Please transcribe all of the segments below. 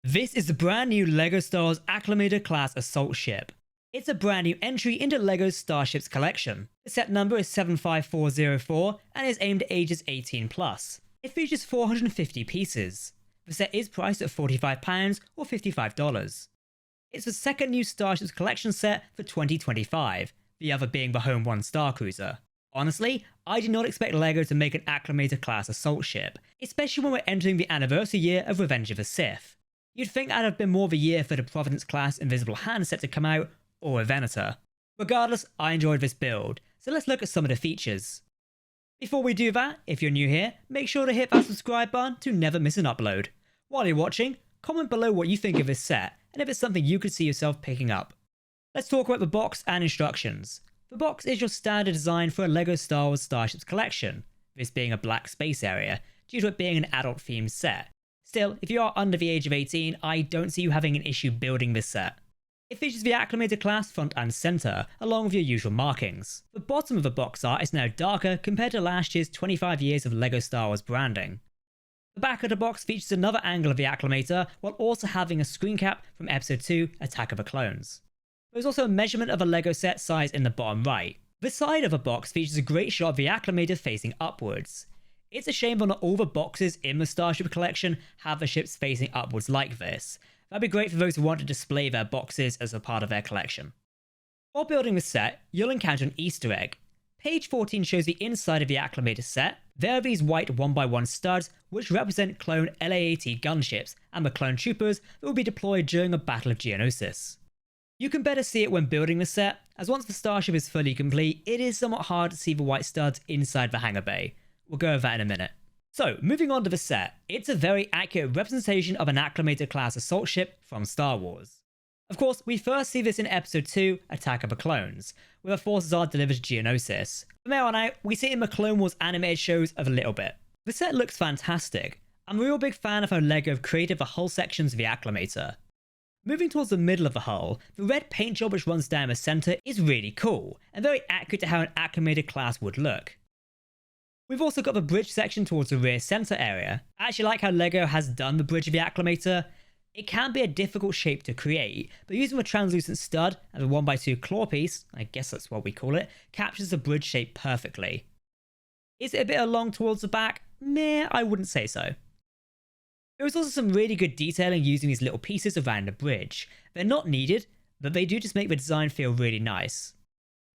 This is the brand new LEGO Star Wars Acclamator-class Assault Ship. It's a brand new entry into LEGO Starships Collection. The set number is 75404 and is aimed at ages 18+. It features 450 pieces. The set is priced at £45 or $55. It's the second new Starships Collection set for 2025, the other being the Home 1 Star Cruiser. Honestly, I did not expect LEGO to make an Acclamator-class assault ship, especially when we're entering the anniversary year of Revenge of the Sith. You'd think that'd have been more of a year for the Providence-class Invisible Hand set to come out, or a Venator. Regardless, I enjoyed this build, so let's look at some of the features. Before we do that, if you're new here, make sure to hit that subscribe button to never miss an upload. While you're watching, comment below what you think of this set, and if it's something you could see yourself picking up. Let's talk about the box and instructions. The box is your standard design for a LEGO Star Wars Starships Collection, this being a black space area, due to it being an adult-themed set. Still, if you are under the age of 18, I don't see you having an issue building this set. It features the Acclamator-class front and centre, along with your usual markings. The bottom of the box art is now darker compared to last year's 25 years of LEGO Star Wars branding. The back of the box features another angle of the Acclamator, while also having a screen cap from Episode 2, Attack of the Clones. There's also a measurement of a LEGO set size in the bottom right. The side of the box features a great shot of the Acclamator facing upwards. It's a shame that not all the boxes in the Starship Collection have the ships facing upwards like this. That'd be great for those who want to display their boxes as a part of their collection. While building the set, you'll encounter an Easter egg. Page 14 shows the inside of the Acclamator set. There are these white 1x1 studs which represent clone LAAT gunships and the clone troopers that will be deployed during the Battle of Geonosis. You can better see it when building the set, as once the Starship is fully complete, it is somewhat hard to see the white studs inside the hangar bay. We'll go over that in a minute. So, moving on to the set, it's a very accurate representation of an Acclamator-class assault ship from Star Wars. Of course, we first see this in Episode 2, Attack of the Clones, where the forces are delivered to Geonosis. From there on out, we see it in the Clone Wars animated shows a little bit. The set looks fantastic. I'm a real big fan of how LEGO have created the hull sections of the Acclamator. Moving towards the middle of the hull, the red paint job which runs down the centre is really cool, and very accurate to how an Acclamator-class would look. We've also got the bridge section towards the rear centre area. I actually like how LEGO has done the bridge of the Acclamator. It can be a difficult shape to create, but using the translucent stud and the 1x2 claw piece, I guess that's what we call it, captures the bridge shape perfectly. Is it a bit along towards the back? Meh, I wouldn't say so. There is also some really good detailing using these little pieces around the bridge. They're not needed, but they do just make the design feel really nice.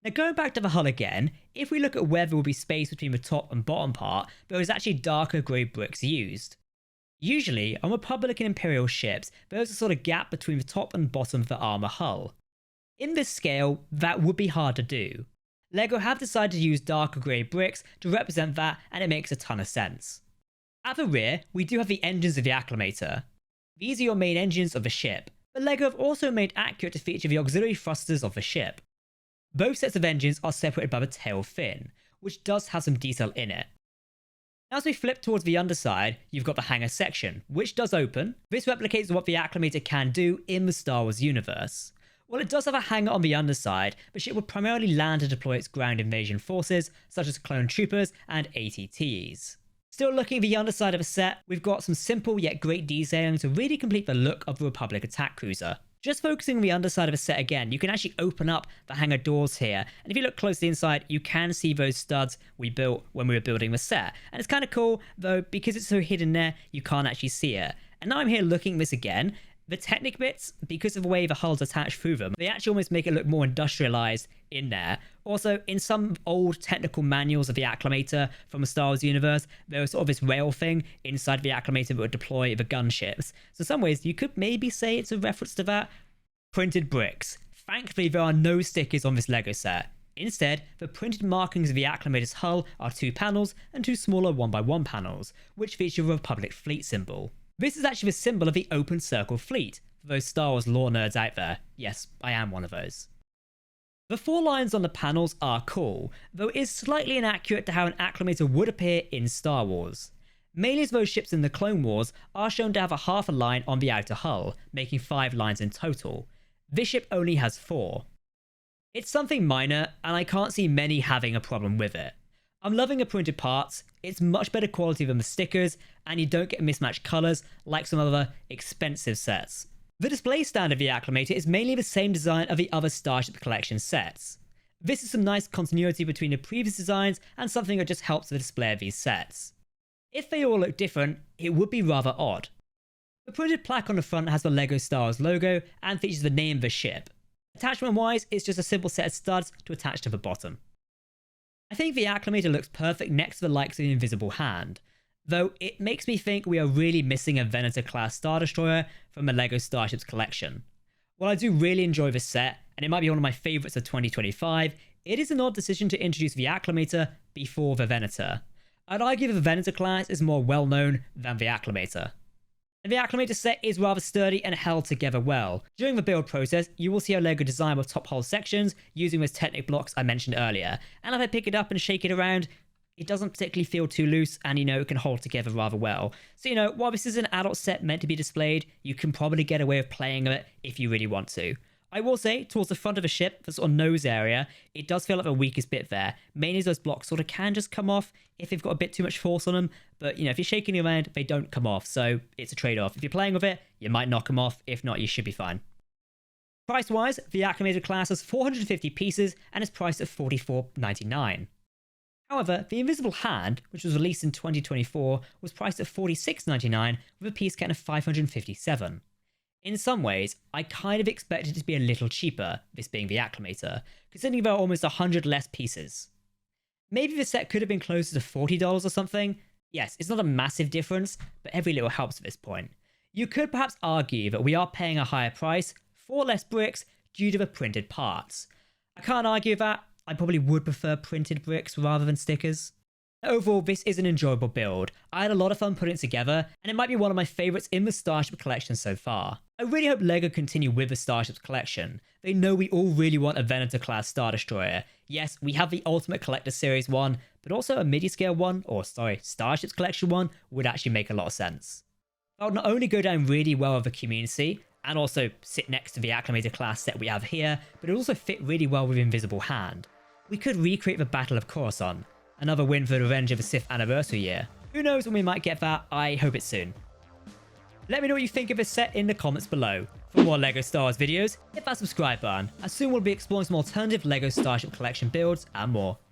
Now going back to the hull again, if we look at where there will be space between the top and bottom part, there is actually darker grey bricks used. Usually, on Republic and Imperial ships, there is a sort of gap between the top and bottom of the armour hull. In this scale, that would be hard to do. LEGO have decided to use darker grey bricks to represent that, and it makes a ton of sense. At the rear, we do have the engines of the Acclamator. These are your main engines of the ship, but LEGO have also made accurate to feature the auxiliary thrusters of the ship. Both sets of engines are separated by the tail fin, which does have some detail in it. As we flip towards the underside, you've got the hangar section, which does open. This replicates what the Acclamator can do in the Star Wars universe. While it does have a hangar on the underside, the ship will primarily land to deploy its ground invasion forces, such as clone troopers and ATTs. Still looking at the underside of the set, we've got some simple yet great detailing to really complete the look of the Republic attack cruiser. Just focusing on the underside of the set again, you can actually open up the hangar doors here, and if you look closely inside, you can see those studs we built when we were building the set. And it's kind of cool, though, because it's so hidden there, you can't actually see it. And now I'm here looking at this again. The Technic bits, because of the way the hull's attached through them, they actually almost make it look more industrialized in there. Also, in some old technical manuals of the Acclamator from the Star Wars universe, there was sort of this rail thing inside the Acclamator that would deploy the gunships. So in some ways, you could maybe say it's a reference to that. Printed bricks. Thankfully, there are no stickers on this LEGO set. Instead, the printed markings of the Acclamator's hull are 2 panels and 2 smaller 1x1 panels, which feature the Republic fleet symbol. This is actually the symbol of the Open Circle fleet, for those Star Wars lore nerds out there. Yes, I am one of those. The 4 lines on the panels are cool, though it is slightly inaccurate to how an Acclamator would appear in Star Wars. Mainly as those ships in the Clone Wars are shown to have a half a line on the outer hull, making 5 lines in total. This ship only has 4. It's something minor, and I can't see many having a problem with it. I'm loving the printed parts, it's much better quality than the stickers, and you don't get mismatched colours like some other expensive sets. The display stand of the Acclamator is mainly the same design of the other Starship Collection sets. This is some nice continuity between the previous designs and something that just helps the display of these sets. If they all look different, it would be rather odd. The printed plaque on the front has the LEGO Star Wars logo and features the name of the ship. Attachment wise, it's just a simple set of studs to attach to the bottom. I think the Acclamator looks perfect next to the likes of the Invisible Hand, though it makes me think we are really missing a Venator-class Star Destroyer from the LEGO Starships Collection. While I do really enjoy this set, and it might be one of my favourites of 2025, it is an odd decision to introduce the Acclamator before the Venator. I'd argue that the Venator-class is more well known than the Acclamator. And the Acclamator set is rather sturdy and held together well. During the build process, you will see a LEGO design with top hull sections using those Technic blocks I mentioned earlier, and if I pick it up and shake it around, it doesn't particularly feel too loose and it can hold together rather well. So while this is an adult set meant to be displayed, you can probably get away with playing it if you really want to. I will say, towards the front of the ship, the sort of nose area, it does feel like the weakest bit there. Mainly as those blocks sort of can just come off if they've got a bit too much force on them. But, if you're shaking them around, they don't come off. So it's a trade-off. If you're playing with it, you might knock them off. If not, you should be fine. Price-wise, the Acclamator-class has 450 pieces and is priced at $44.99. However, the Invisible Hand, which was released in 2024, was priced at $46.99 with a piece count of 557. In some ways, I kind of expected it to be a little cheaper, this being the Acclamator, considering there are almost 100 less pieces. Maybe the set could have been closer to $40 or something. Yes, it's not a massive difference, but every little helps at this point. You could perhaps argue that we are paying a higher price for less bricks due to the printed parts. I can't argue that. I probably would prefer printed bricks rather than stickers. Overall, this is an enjoyable build. I had a lot of fun putting it together, and it might be one of my favourites in the Starship Collection so far. I really hope LEGO continue with the Starships Collection. They know we all really want a Venator-class Star Destroyer. Yes, we have the Ultimate Collector Series 1, but also a midi-scale one, Starships Collection 1, would actually make a lot of sense. That would not only go down really well with the community, and also sit next to the Acclamator-class set we have here, but it would also fit really well with Invisible Hand. We could recreate the Battle of Coruscant. Another win for the Revenge of the Sith anniversary year. Who knows when we might get that, I hope it's soon. Let me know what you think of this set in the comments below. For more LEGO Star Wars videos, hit that subscribe button, and soon we'll be exploring some alternative LEGO Starship Collection builds and more.